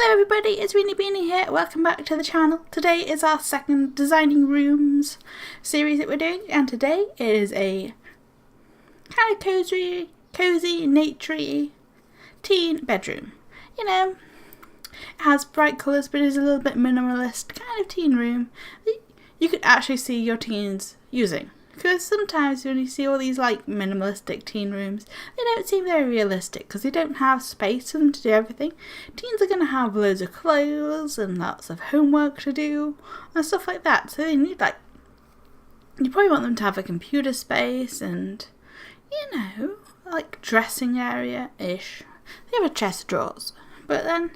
Hello everybody, it's ReneBeany here. Welcome back to the channel. Today is our second Designing Rooms series that we're doing, and today is a kind of cozy, naturey teen bedroom. You know, it has bright colours but is a little bit minimalist kind of teen room that you could actually see your teens using. Because sometimes when you see all these like minimalistic teen rooms, they don't seem very realistic because they don't have space for them to do everything. Teens are going to have loads of clothes and lots of homework to do and stuff like that. So they need you probably want them to have a computer space and, you know, like dressing area-ish. They have a chest of drawers. But then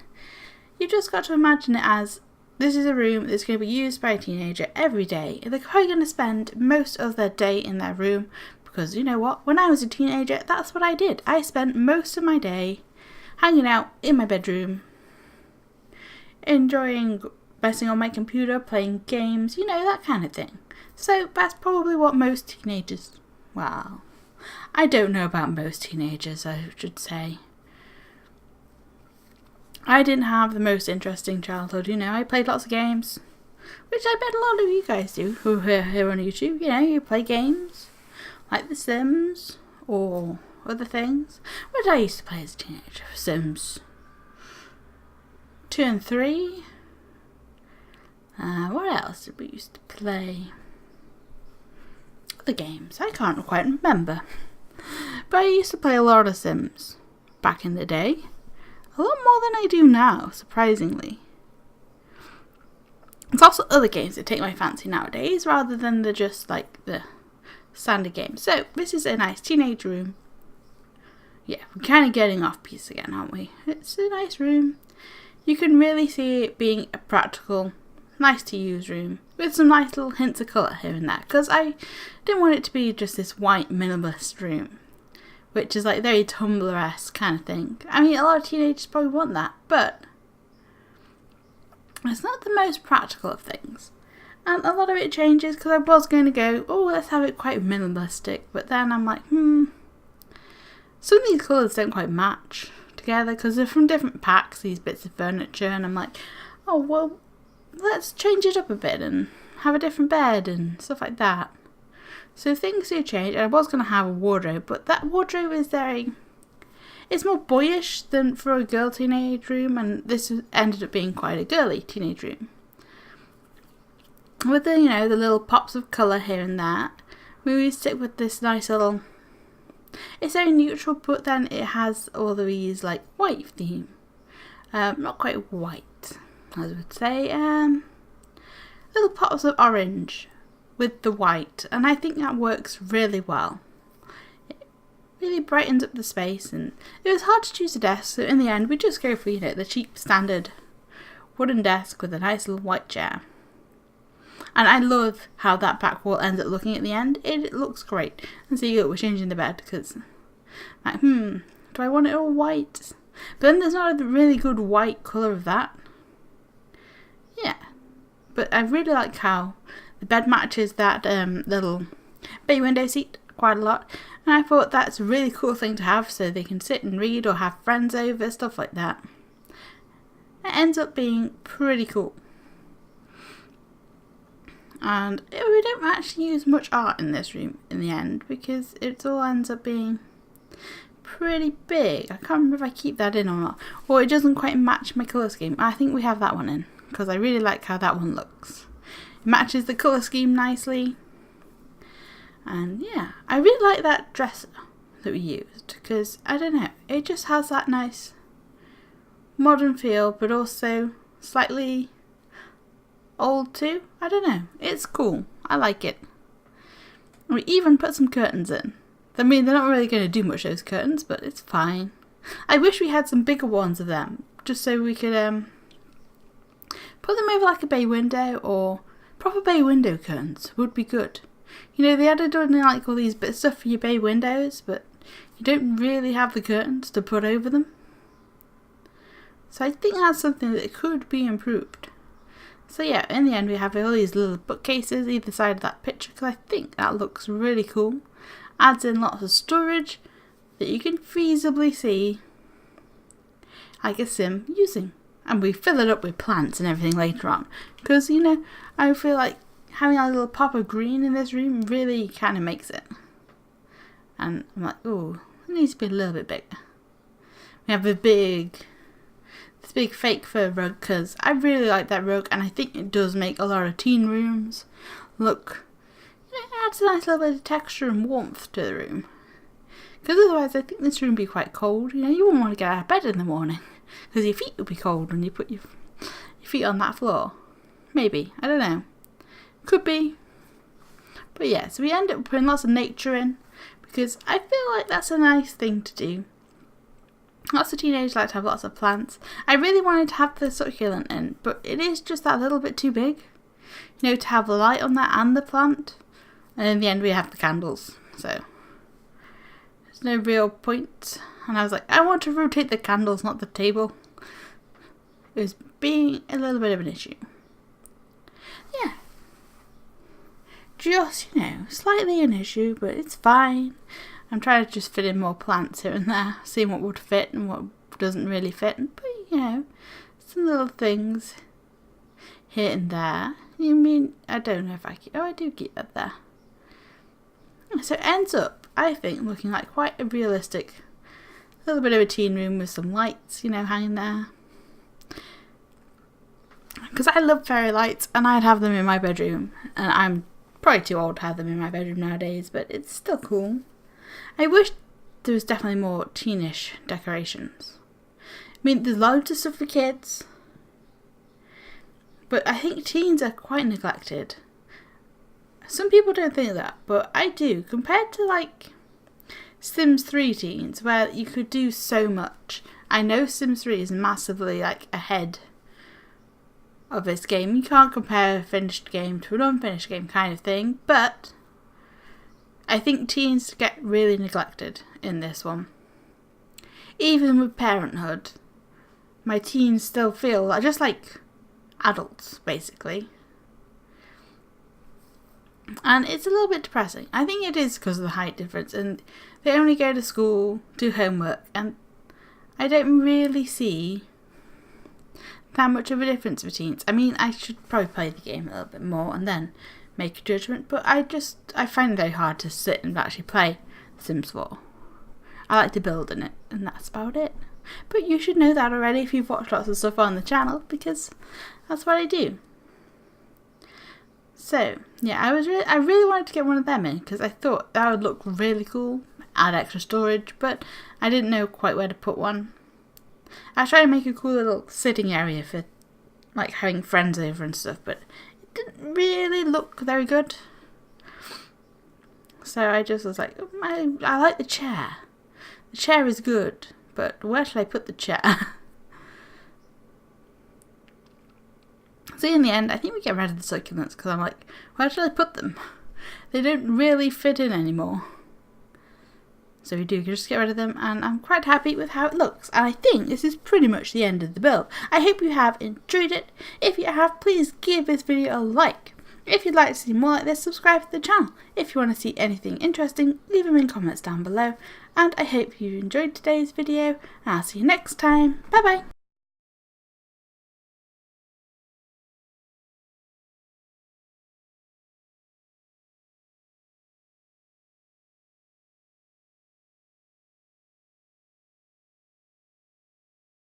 you just got to imagine it as this is a room that's going to be used by a teenager every day. They're probably going to spend most of their day in their room because, you know what, when I was a teenager, that's what I did. I spent most of my day hanging out in my bedroom, enjoying messing on my computer, playing games, you know, that kind of thing. So that's probably what most teenagers, well, I don't know about most teenagers, I should say. I didn't have the most interesting childhood, you know. I played lots of games, which I bet a lot of you guys do who are here on YouTube. You know, you play games like The Sims or other things. What did I used to play as a teenager? Sims 2 and 3. What else did we used to play? Other games. I can't quite remember. But I used to play a lot of Sims back in the day. A lot more than I do now, surprisingly. There's also other games that take my fancy nowadays, rather than just like the standard games. So, this is a nice teenage room. Yeah, we're kind of getting off piece again, aren't we? It's a nice room. You can really see it being a practical, nice to use room, with some nice little hints of colour here and there. Because I didn't want it to be just this white minimalist room, which is like very Tumblr-esque kind of thing. I mean, a lot of teenagers probably want that, but it's not the most practical of things. And a lot of it changes because I was going to go, oh, let's have it quite minimalistic, but then I'm like, some of these colours don't quite match together because they're from different packs, these bits of furniture, and I'm like, oh, well, let's change it up a bit and have a different bed and stuff like that. So things do change. I was going to have a wardrobe, but that wardrobe is it's more boyish than for a girl teenage room, and this ended up being quite a girly teenage room. With the, you know, the little pops of colour here and there, we stick with this nice little, it's very neutral, but then it has all of these like white theme. Not quite white, as I would say. Little pops of orange with the white, and I think that works really well. It really brightens up the space, and it was hard to choose a desk, so in the end we just go for, you know, the cheap standard wooden desk with a nice little white chair. And I love how that back wall ends up looking at the end. It looks great. And so we're changing the bed because like, do I want it all white? But then there's not a really good white colour of that. Yeah. But I really like how the bed matches that little bay window seat quite a lot, and I thought that's a really cool thing to have so they can sit and read or have friends over, stuff like that. It ends up being pretty cool. And we don't actually use much art in this room in the end because it all ends up being pretty big. I can't remember if I keep that in or not, or it doesn't quite match my colour scheme. I think we have that one in because I really like how that one looks. It matches the colour scheme nicely. And yeah, I really like that dresser that we used because, I don't know, it just has that nice modern feel but also slightly old too. I don't know, it's cool. I like it. We even put some curtains in. I mean, they're not really going to do much, those curtains, but it's fine. I wish we had some bigger ones of them just so we could put them over like a bay window, or proper bay window curtains would be good. You know, they added on like all these bits of stuff for your bay windows, but you don't really have the curtains to put over them. So I think that's something that could be improved. So yeah, in the end we have all these little bookcases either side of that picture because I think that looks really cool. Adds in lots of storage that you can feasibly see like a sim using. And we fill it up with plants and everything later on. Because, you know, I feel like having a little pop of green in this room really kind of makes it. And I'm like, oh, it needs to be a little bit bigger. We have this big fake fur rug because I really like that rug, and I think it does make a lot of teen rooms look, you know, it adds a nice little bit of texture and warmth to the room. Because otherwise I think this room would be quite cold. You know, you wouldn't want to get out of bed in the morning because your feet would be cold when you put your feet on that floor. Maybe, I don't know. Could be. But yeah, so we end up putting lots of nature in because I feel like that's a nice thing to do. Lots of teenagers like to have lots of plants. I really wanted to have the succulent in, but it is just that little bit too big. You know, to have the light on that and the plant. And in the end we have the candles. So there's no real point. And I was like, I want to rotate the candles, not the table. It was being a little bit of an issue. Yeah. Just, you know, slightly an issue, but it's fine. I'm trying to just fit in more plants here and there, seeing what would fit and what doesn't really fit. But, you know, some little things here and there. You mean, I don't know if I keep, oh, I do keep that there. So it ends up, I think, looking like quite a realistic little bit of a teen room with some lights, you know, hanging there. Because I love fairy lights and I'd have them in my bedroom. And I'm probably too old to have them in my bedroom nowadays, but it's still cool. I wish there was definitely more teenish decorations. I mean, there's loads of stuff for kids, but I think teens are quite neglected. Some people don't think that, but I do. Compared to like Sims 3 teens, where you could do so much. I know Sims 3 is massively like ahead of this game. You can't compare a finished game to an unfinished game kind of thing, but I think teens get really neglected in this one. Even with parenthood, my teens still feel like just like adults, basically. And it's a little bit depressing. I think it is because of the height difference, and they only go to school, do homework, and I don't really see that much of a difference for teens. I mean, I should probably play the game a little bit more and then make a judgment, but I find it very hard to sit and actually play Sims 4. I like to build in it, and that's about it. But you should know that already if you've watched lots of stuff on the channel, because that's what I do. So, yeah, I really wanted to get one of them in, because I thought that would look really cool, add extra storage, but I didn't know quite where to put one. I was trying to make a cool little sitting area for like having friends over and stuff, but didn't really look very good. So I just was like, I like the chair. The chair is good, but where should I put the chair? So in the end, I think we get rid of the succulents because I'm like, where should I put them? They don't really fit in anymore. So we do just get rid of them, and I'm quite happy with how it looks. And I think this is pretty much the end of the build. I hope you have enjoyed it. If you have, please give this video a like. If you'd like to see more like this, subscribe to the channel. If you want to see anything interesting, leave them in comments down below. And I hope you enjoyed today's video, and I'll see you next time. Bye bye!